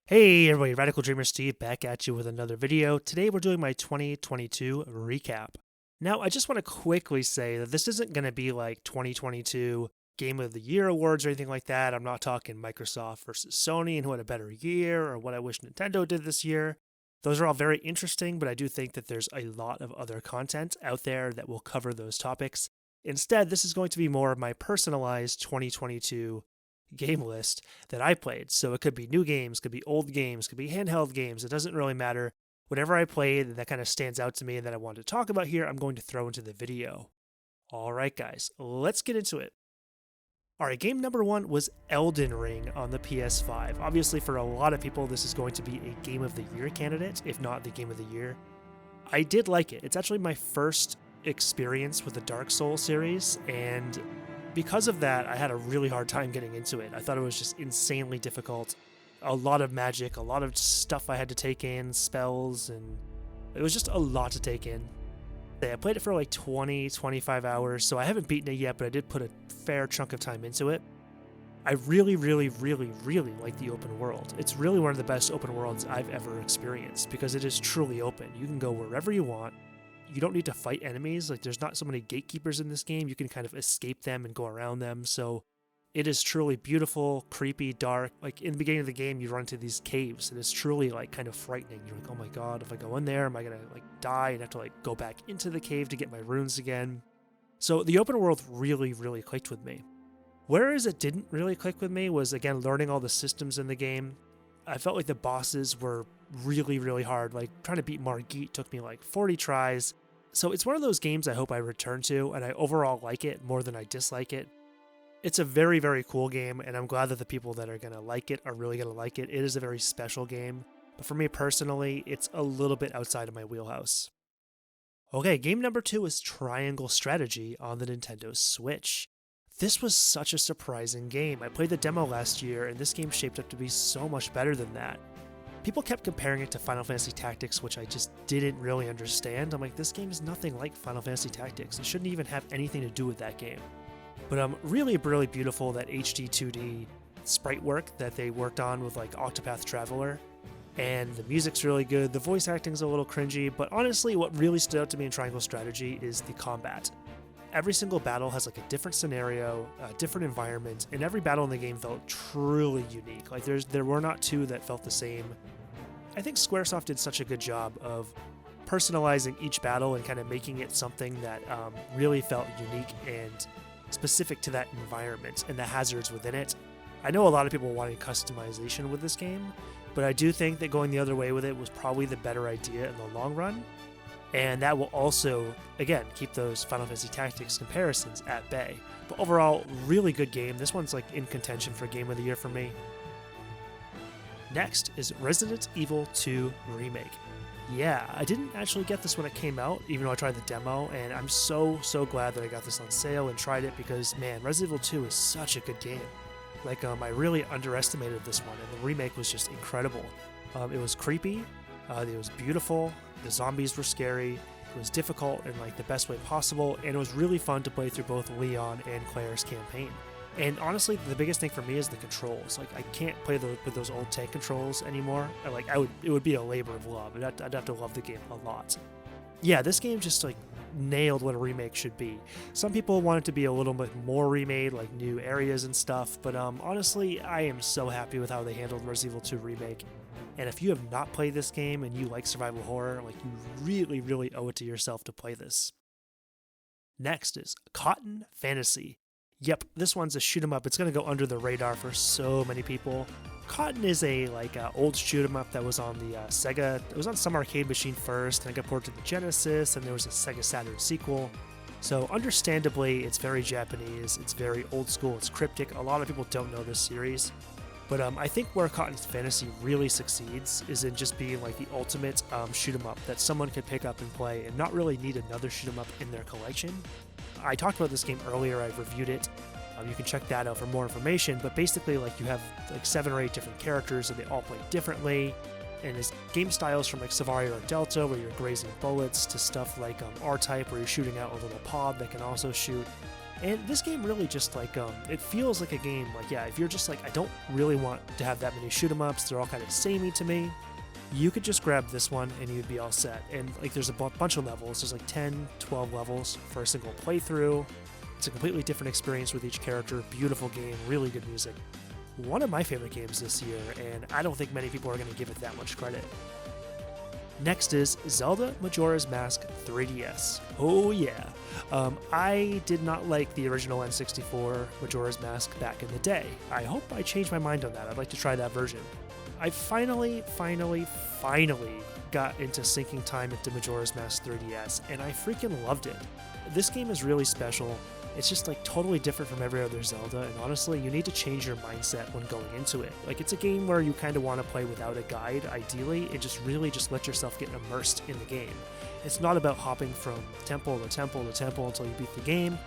Hey everybody, Radical Dreamer Steve back at you with another video. Today we're doing my 2022 recap. Now, I just want to quickly say that this isn't going to be like 2022 Game of the Year awards or anything like that. I'm not talking Microsoft versus Sony and who had a better year or what I wish Nintendo did this year. Those are all very interesting, but I do think that there's a lot of other content out there that will cover those topics. Instead, this is going to be more of my personalized 2022 game list that I played. So it could be new games, could be old games, could be handheld games. It doesn't really matter. Whatever I played that kind of stands out to me and that I want to talk about here, I'm going to throw into the video. All right, guys, let's get into it. All right, game number one was Elden Ring on the PS5. Obviously, for a lot of people, this is going to be a Game of the Year candidate, if not the Game of the Year. I did like it. It's actually my first experience with the Dark Souls series, and because of that, I had a really hard time getting into it. I thought it was just insanely difficult. A lot of magic, a lot of stuff I had to take in, spells, and it was just a lot to take in. I played it for like 20, 25 hours, so I haven't beaten it yet, but I did put a fair chunk of time into it. I really like the open world. It's really one of the best open worlds I've ever experienced because it is truly open. You can go wherever you want. You don't need to fight enemies. Like, there's not so many gatekeepers in this game. You can kind of escape them and go around them. So it is truly beautiful, creepy, dark. Like, in the beginning of the game, you run into these caves, and it's truly like kind of frightening. You're like, oh my god, if I go in there, am I gonna like die and have to like go back into the cave to get my runes again? So the open world really clicked with me. Whereas it didn't really click with me was, again, learning all the systems in the game. I felt like the bosses were really hard. Like, trying to beat Margit took me like 40 tries. So it's one of those games I hope I return to, and I overall like it more than I dislike it. It's a very cool game, and I'm glad that the people that are going to like it are really going to like it. It is a very special game, but for me personally, it's a little bit outside of my wheelhouse. Okay, game number two is Triangle Strategy on the Nintendo Switch. This was such a surprising game. I played the demo last year, and this game shaped up to be so much better than that. People kept comparing it to Final Fantasy Tactics, which I just didn't really understand. I'm like, this game is nothing like Final Fantasy Tactics. It shouldn't even have anything to do with that game. But really beautiful, that HD 2D sprite work that they worked on with like Octopath Traveler. And the music's really good. The voice acting's a little cringy, but honestly, what really stood out to me in Triangle Strategy is the combat. Every single battle has like a different scenario, a different environment, and every battle in the game felt truly unique. Like, there were not two that felt the same. I think Squaresoft did such a good job of personalizing each battle and kind of making it something that really felt unique and specific to that environment and the hazards within it. I know a lot of people wanted customization with this game, but I do think that going the other way with it was probably the better idea in the long run. And that will also, again, keep those Final Fantasy Tactics comparisons at bay. But overall, really good game. This one's like in contention for Game of the Year for me. Next is Resident Evil 2 Remake. Yeah, I didn't actually get this when it came out, even though I tried the demo, and I'm so glad that I got this on sale and tried it because, man, Resident Evil 2 is such a good game. Like, I really underestimated this one, and the remake was just incredible. It was creepy, it was beautiful, the zombies were scary, it was difficult in like the best way possible, and it was really fun to play through both Leon and Claire's campaign. And honestly, the biggest thing for me is the controls. Like, I can't play with those old tank controls anymore. It would be a labor of love. I'd have to love the game a lot. Yeah, this game just like nailed what a remake should be. Some people want it to be a little bit more remade, like new areas and stuff, but honestly, I am so happy with how they handled Resident Evil 2 Remake. And if you have not played this game and you like survival horror, like, you really owe it to yourself to play this. Next is Cotton Fantasy. Yep, this one's a shoot 'em up. It's going to go under the radar for so many people. Cotton is a old shoot 'em up that was on the Sega. It was on some arcade machine first, and it got ported to the Genesis, and there was a Sega Saturn sequel. So understandably, it's very Japanese, it's very old school, it's cryptic. A lot of people don't know this series. But I think where Cotton Fantasy really succeeds is in just being like the ultimate shoot 'em up that someone could pick up and play and not really need another shoot 'em up in their collection. I talked about this game earlier, I've reviewed it. You can check that out for more information, but basically, like, you have like 7 or 8 different characters and they all play differently. And his game styles from like Savaria or Delta, where you're grazing bullets, to stuff like R-Type, where you're shooting out a little pod that can also shoot. And this game really just like, it feels like a game, like, yeah, if you're just like, I don't really want to have that many shoot 'em ups, they're all kind of samey to me, you could just grab this one and you'd be all set. And like, there's a bunch of levels, there's like 10, 12 levels for a single playthrough. It's a completely different experience with each character, beautiful game, really good music. One of my favorite games this year, and I don't think many people are going to give it that much credit. Next is Zelda Majora's Mask 3DS. Oh yeah. I did not like the original N64 Majora's Mask back in the day. I hope I changed my mind on that. I'd like to try that version. I finally got into sinking time into Majora's Mask 3DS, and I freaking loved it. This game is really special. It's just like totally different from every other Zelda, and honestly, you need to change your mindset when going into it. Like, it's a game where you kind of want to play without a guide, ideally, and just really just let yourself get immersed in the game. It's not about hopping from temple to temple to temple until you beat the game,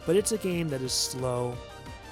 but it's a game that is slow,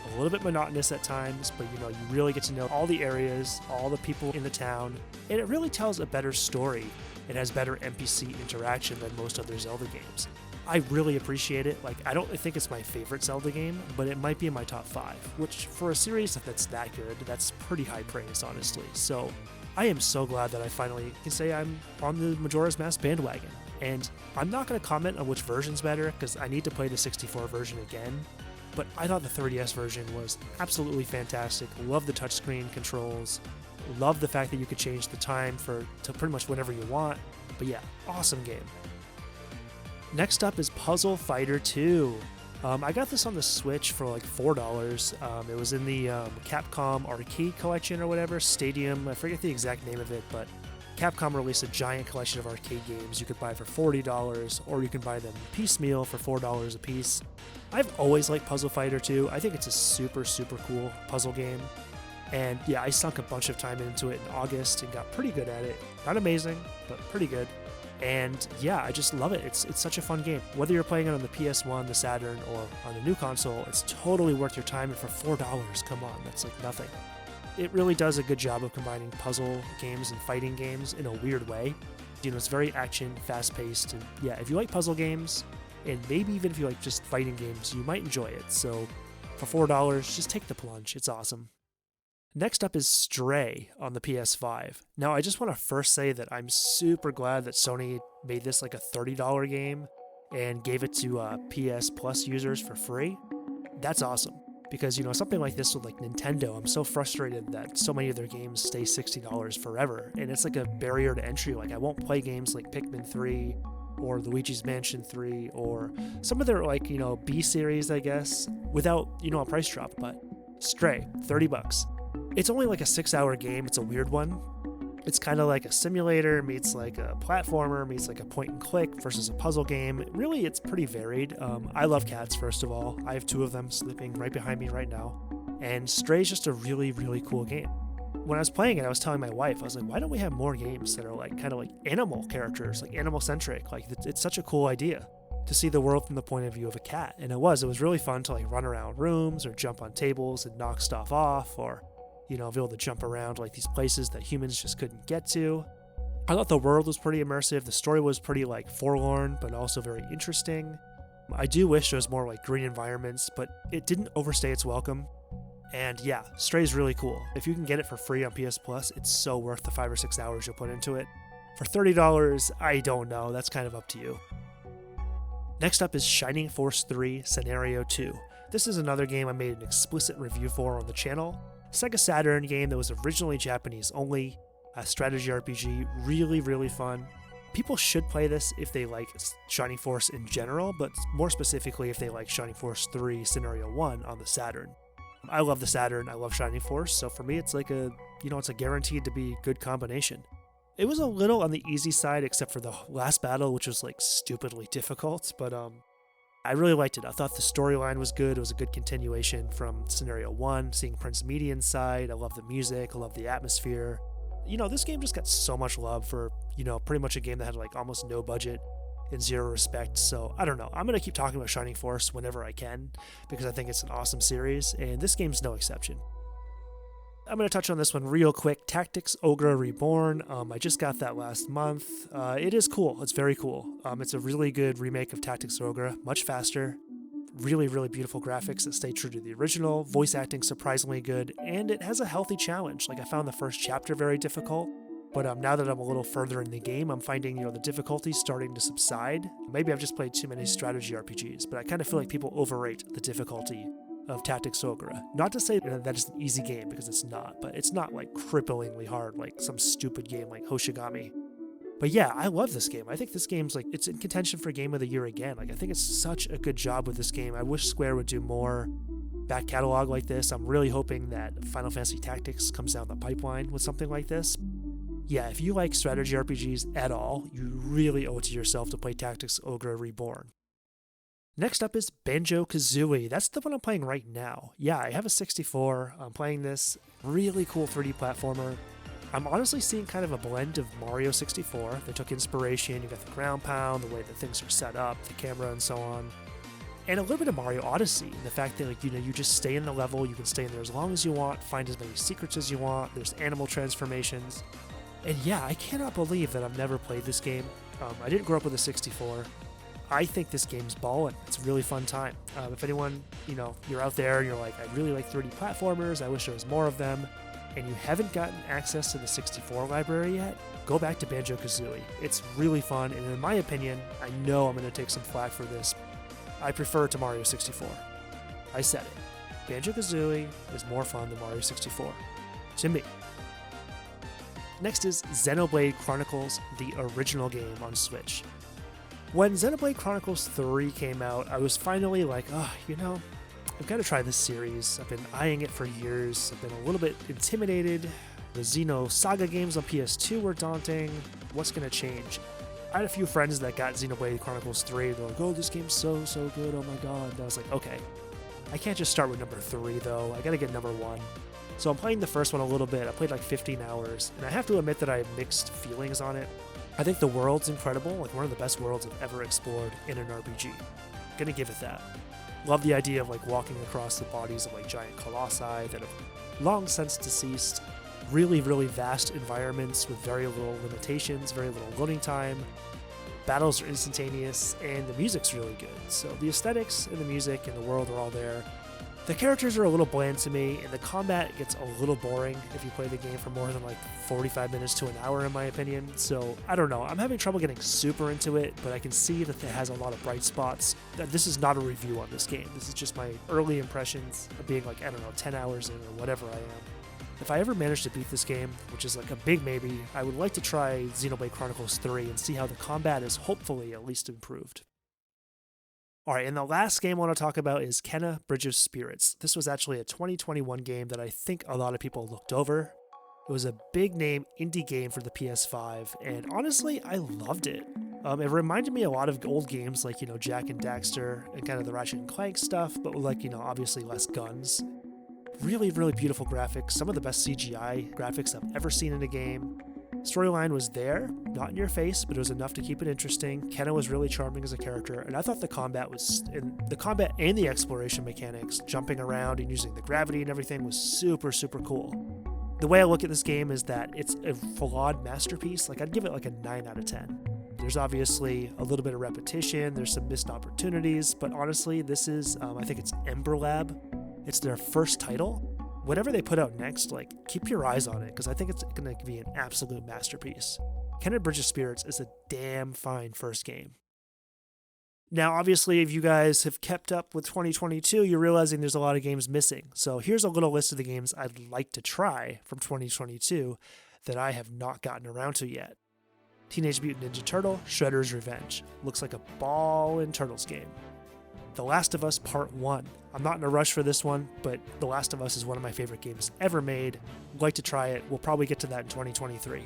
a little bit monotonous at times, but you know, you really get to know all the areas, all the people in the town, and it really tells a better story. It has better NPC interaction than most other Zelda games. I really appreciate it. Like, I don't think it's my favorite Zelda game, but it might be in my top 5, which for a series that's that good, that's pretty high praise, honestly. So I am so glad that I finally can say I'm on the Majora's Mask bandwagon. And I'm not going to comment on which version's better, because I need to play the 64 version again, but I thought the 3DS version was absolutely fantastic. Love the touchscreen controls. Love the fact that you could change the time to pretty much whenever you want. But yeah, awesome game. Next up is Puzzle Fighter 2. I got this on the Switch for like $4. It was in the Capcom Arcade Collection or whatever, Stadium, I forget the exact name of it, but Capcom released a giant collection of arcade games you could buy for $40, or you can buy them piecemeal for $4 a piece. I've always liked Puzzle Fighter 2. I think it's a super cool puzzle game. And yeah, I sunk a bunch of time into it in August and got pretty good at it. Not amazing, but pretty good. And yeah, I just love it. It's such a fun game. Whether you're playing it on the PS1, the Saturn, or on a new console, it's totally worth your time. And for $4, come on, that's like nothing. It really does a good job of combining puzzle games and fighting games in a weird way. You know, it's very action, fast-paced, and yeah, if you like puzzle games, and maybe even if you like just fighting games, you might enjoy it. So for $4, just take the plunge. It's awesome. Next up is Stray on the PS5. Now, I just want to first say that I'm super glad that Sony made this like a $30 game and gave it to PS Plus users for free. That's awesome. Because, you know, something like this with like Nintendo, I'm so frustrated that so many of their games stay $60 forever. And it's like a barrier to entry. Like, I won't play games like Pikmin 3 or Luigi's Mansion 3 or some of their like, you know, B series, I guess, without, you know, a price drop. But Stray, $30. It's only like a 6-hour game. It's a weird one. It's kind of like a simulator meets like a platformer meets like a point and click versus a puzzle game. Really, it's pretty varied. I love cats, first of all. I have 2 of them sleeping right behind me right now. And Stray's just a really cool game. When I was playing it, I was telling my wife, I was like, why don't we have more games that are like kind of like animal characters, like animal centric? Like, it's such a cool idea to see the world from the point of view of a cat. And it was really fun to like run around rooms or jump on tables and knock stuff off, or you know, be able to jump around like these places that humans just couldn't get to. I thought the world was pretty immersive. The story was pretty like forlorn, but also very interesting. I do wish there was more like green environments, but it didn't overstay its welcome. And yeah, Stray's really cool. If you can get it for free on PS Plus, it's so worth the 5 or 6 hours you'll put into it. For $30, I don't know. That's kind of up to you. Next up is Shining Force 3 Scenario 2. This is another game I made an explicit review for on the channel. Sega Saturn game that was originally Japanese only, a strategy RPG, really fun. People should play this if they like Shining Force in general, but more specifically if they like Shining Force 3 Scenario 1 on the Saturn. I love the Saturn, I love Shining Force, so for me it's like a, you know, it's a guaranteed to be good combination. It was a little on the easy side except for the last battle, which was like stupidly difficult, but I really liked it. I thought the storyline was good. It was a good continuation from Scenario 1, seeing Prince Median's side. I love the music. I love the atmosphere. You know, this game just got so much love for, you know, pretty much a game that had like almost no budget and zero respect. So I don't know. I'm going to keep talking about Shining Force whenever I can because I think it's an awesome series, and this game's no exception. I'm going to touch on this one real quick. Tactics Ogre Reborn. I just got that last month. It is cool. It's very cool. It's a really good remake of Tactics Ogre. Much faster. Really, really beautiful graphics that stay true to the original, voice acting surprisingly good, and it has a healthy challenge. Like, I found the first chapter very difficult, but now that I'm a little further in the game, I'm finding, the difficulty starting to subside. Maybe I've just played too many strategy RPGs, but I kind of feel like people overrate the difficulty of Tactics Ogre. Not to say that it's an easy game, because it's not, but it's not like cripplingly hard like some stupid game like Hoshigami. But yeah, I love this game. I think this game's like, it's in contention for Game of the Year again. Like, I think it's such a good job with this game. I wish Square would do more back catalog like this. I'm really hoping that Final Fantasy Tactics comes down the pipeline with something like this. Yeah, if you like strategy RPGs at all, you really owe it to yourself to play Tactics Ogre Reborn. Next up is Banjo Kazooie. That's the one I'm playing right now. Yeah, I have a 64. I'm playing this really cool 3D platformer. I'm honestly seeing kind of a blend of Mario 64. They took inspiration. You got the ground pound, the way that things are set up, the camera, and so on. And a little bit of Mario Odyssey. The fact that, you just stay in the level. You can stay in there as long as you want, find as many secrets as you want. There's animal transformations. And yeah, I cannot believe that I've never played this game. I didn't grow up with a 64. I think this game's ballin'. It's a really fun time. If anyone, you're out there and you're like, I really like 3D platformers, I wish there was more of them, and you haven't gotten access to the 64 library yet, go back to Banjo Kazooie. It's really fun, and in my opinion, I know I'm going to take some flack for this, I prefer it to Mario 64. I said it. Banjo Kazooie is more fun than Mario 64. To me. Next is Xenoblade Chronicles, the original game on Switch. When Xenoblade Chronicles 3 came out, I was finally like, I've got to try this series. I've been eyeing it for years. I've been a little bit intimidated. The Xeno Saga games on PS2 were daunting. What's going to change? I had a few friends that got Xenoblade Chronicles 3. They're like, oh, this game's so good. Oh my god. And I was like, okay. I can't just start with number 3, though. I got to get number 1. So I'm playing the first one a little bit. I played like 15 hours, and I have to admit that I have mixed feelings on it. I think the world's incredible, like one of the best worlds I've ever explored in an RPG. Gonna give it that. Love the idea of like walking across the bodies of like giant colossi that have long since deceased. Really, really vast environments with very little limitations, very little loading time. Battles are instantaneous, and the music's really good. So the aesthetics and the music and the world are all there. The characters are a little bland to me, and the combat gets a little boring if you play the game for more than like 45 minutes to an hour, in my opinion. So, I don't know. I'm having trouble getting super into it, but I can see that it has a lot of bright spots. This is not a review on this game. This is just my early impressions of being like, 10 hours in or whatever I am. If I ever manage to beat this game, which is like a big maybe, I would like to try Xenoblade Chronicles 3 and see how the combat is hopefully at least improved. Alright, and the last game I want to talk about is Kena Bridge of Spirits. This was actually a 2021 game that I think a lot of people looked over. It was a big name indie game for the PS5, and honestly, I loved it. It reminded me a lot of old games like, Jak and Daxter and kind of the Ratchet and Clank stuff, but with like, obviously less guns. Really, really beautiful graphics, some of the best CGI graphics I've ever seen in a game. Storyline was there, not in your face, but it was enough to keep it interesting. Kena was really charming as a character, and I thought the combat and the exploration mechanics, jumping around and using the gravity and everything, was super, super cool. The way I look at this game is that it's a flawed masterpiece. Like, I'd give it like a 9 out of 10. There's obviously a little bit of repetition, there's some missed opportunities, but honestly, this is, I think it's Ember Lab. It's their first title. Whatever they put out next, like, keep your eyes on it, because I think it's going to be an absolute masterpiece. Kena Bridge of Spirits is a damn fine first game. Now, obviously, if you guys have kept up with 2022, you're realizing there's a lot of games missing. So here's a little list of the games I'd like to try from 2022 that I have not gotten around to yet. Teenage Mutant Ninja Turtle, Shredder's Revenge. Looks like a ball-in Turtles game. The Last of Us Part 1. I'm not in a rush for this one, but The Last of Us is one of my favorite games ever made. I'd like to try it. We'll probably get to that in 2023.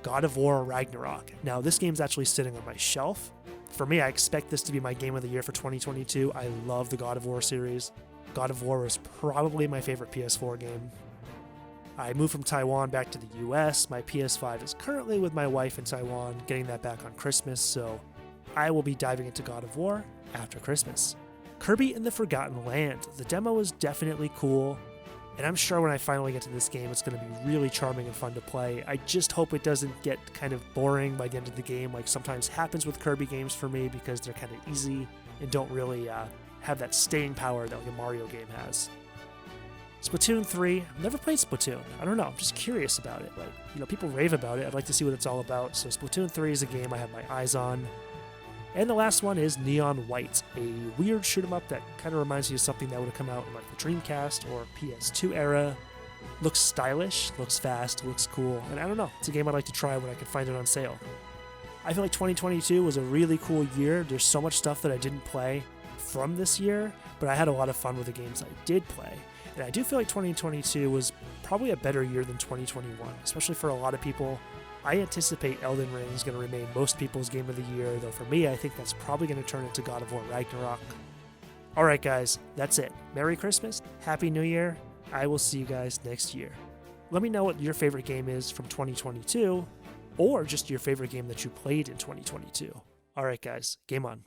God of War Ragnarok. Now, this game's actually sitting on my shelf. For me, I expect this to be my game of the year for 2022. I love the God of War series. God of War is probably my favorite PS4 game. I moved from Taiwan back to the US. My PS5 is currently with my wife in Taiwan, getting that back on Christmas, so I will be diving into God of War after Christmas. Kirby and the Forgotten Land. The demo is definitely cool, and I'm sure when I finally get to this game, it's going to be really charming and fun to play. I just hope it doesn't get kind of boring by the end of the game, like sometimes happens with Kirby games for me, because they're kind of easy and don't really have that staying power that like a Mario game has. Splatoon 3, I've never played Splatoon. I don't know, I'm just curious about it. Like, you know, people rave about it. I'd like to see what it's all about. So Splatoon 3 is a game I have my eyes on. And the last one is Neon White, a weird shoot 'em up that kind of reminds me of something that would have come out in like the Dreamcast or PS2 era. Looks stylish, looks fast, looks cool, and I don't know, it's a game I'd like to try when I can find it on sale. I feel like 2022 was a really cool year. There's so much stuff that I didn't play from this year, but I had a lot of fun with the games I did play. And I do feel like 2022 was probably a better year than 2021, especially for a lot of people. I anticipate Elden Ring is going to remain most people's game of the year, though for me, I think that's probably going to turn into God of War Ragnarok. Alright guys, that's it. Merry Christmas, Happy New Year. I will see you guys next year. Let me know what your favorite game is from 2022, or just your favorite game that you played in 2022. Alright guys, game on.